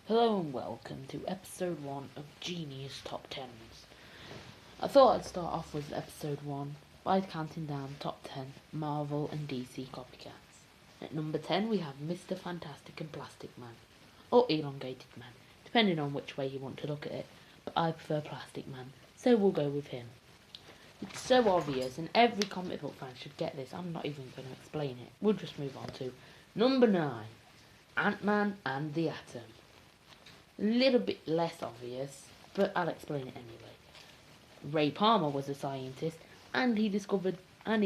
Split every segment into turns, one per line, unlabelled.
Hello and welcome to episode 1 of Genius Top 10s. I thought I'd start off with episode 1 by counting down top 10 Marvel and DC copycats. At number 10 we have Mr. Fantastic and Plastic Man, or Elongated Man, depending on which way you want to look at it, but I prefer Plastic Man, so we'll go with him. It's so obvious and every comic book fan should get this, I'm not even going to explain it. We'll just move on to number 9, Ant-Man and the Atom. A little bit less obvious, but I'll explain it anyway. Ray Palmer was a scientist, and he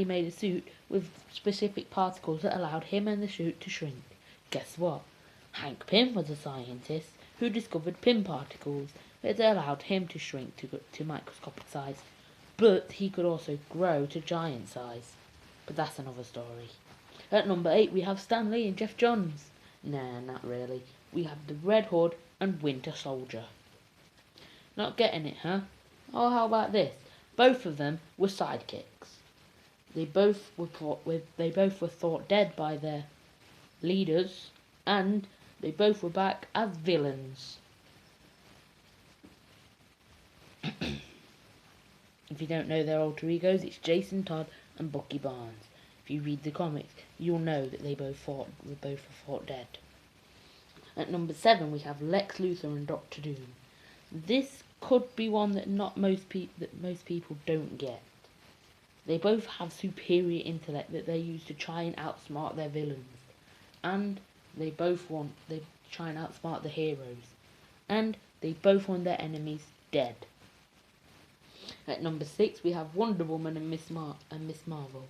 made a suit with specific particles that allowed him and the suit to shrink. Guess what? Hank Pym was a scientist who discovered Pym particles that allowed him to shrink to microscopic size, but he could also grow to giant size. But that's another story. At number 8 we have Stan Lee and Jeff Johns. Nah, not really. We have the Red Hood and Winter Soldier. Not getting it, huh? Oh, how about this? Both of them were sidekicks. They both were thought dead by their leaders, and they both were back as villains. If you don't know their alter egos, it's Jason Todd and Bucky Barnes. If you read the comics, you'll know that they both were thought dead. At number 7 we have Lex Luthor and Doctor Doom. This could be one that most people don't get. They both have superior intellect that they use to try and outsmart their villains, and they try and outsmart the heroes, and they both want their enemies dead. At number 6 we have Wonder Woman and Miss Marvel.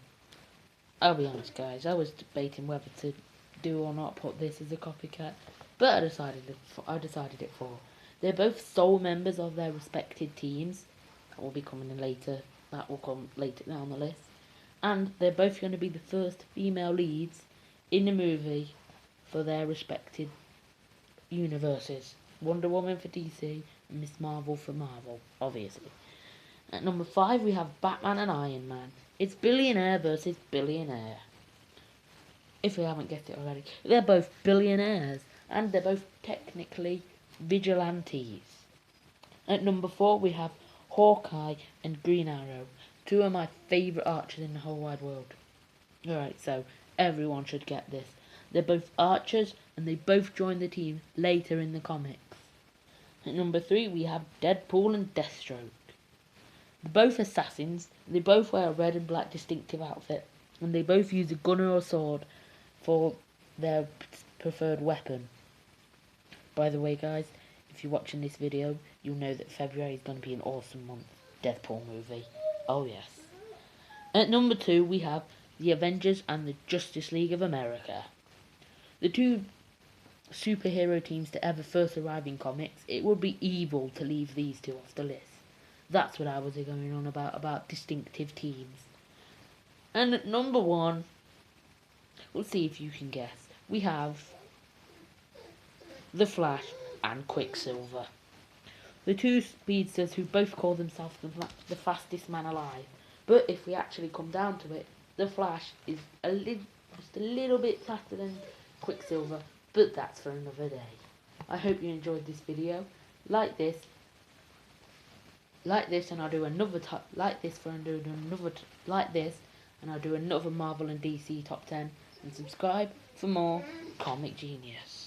I'll be honest, guys, I was debating whether to do or not put this as a copycat, but I decided it for. They're both sole members of their respected teams. That will be coming in later. That will come later down the list. And they're both going to be the first female leads in the movie for their respected universes. Wonder Woman for DC and Miss Marvel for Marvel, obviously. At number 5 we have Batman and Iron Man. It's billionaire versus billionaire. If we haven't guessed it already, they're both billionaires, and they're both technically vigilantes. At number 4 we have Hawkeye and Green Arrow, two of my favourite archers in the whole wide world. Alright, so everyone should get this. They're both archers, and they both join the team later in the comics. At number 3 we have Deadpool and Deathstroke. They're both assassins, they both wear a red and black distinctive outfit, and they both use a gun or a sword for their preferred weapon. By the way, guys, if you're watching this video, you'll know that February is going to be an awesome month. Deadpool movie. Oh yes. At number 2 we have the Avengers and the Justice League of America. The two superhero teams to ever first arrive in comics. It would be evil to leave these two off the list. That's what I was going on about distinctive teams. And at number 1, we'll see if you can guess. We have The Flash and Quicksilver. The two speedsters who both call themselves the fastest man alive. But if we actually come down to it, The Flash is just a little bit faster than Quicksilver, but that's for another day. I hope you enjoyed this video. Like this, and I'll do another and I'll do another Marvel and DC top 10, and subscribe for more Comic Genius.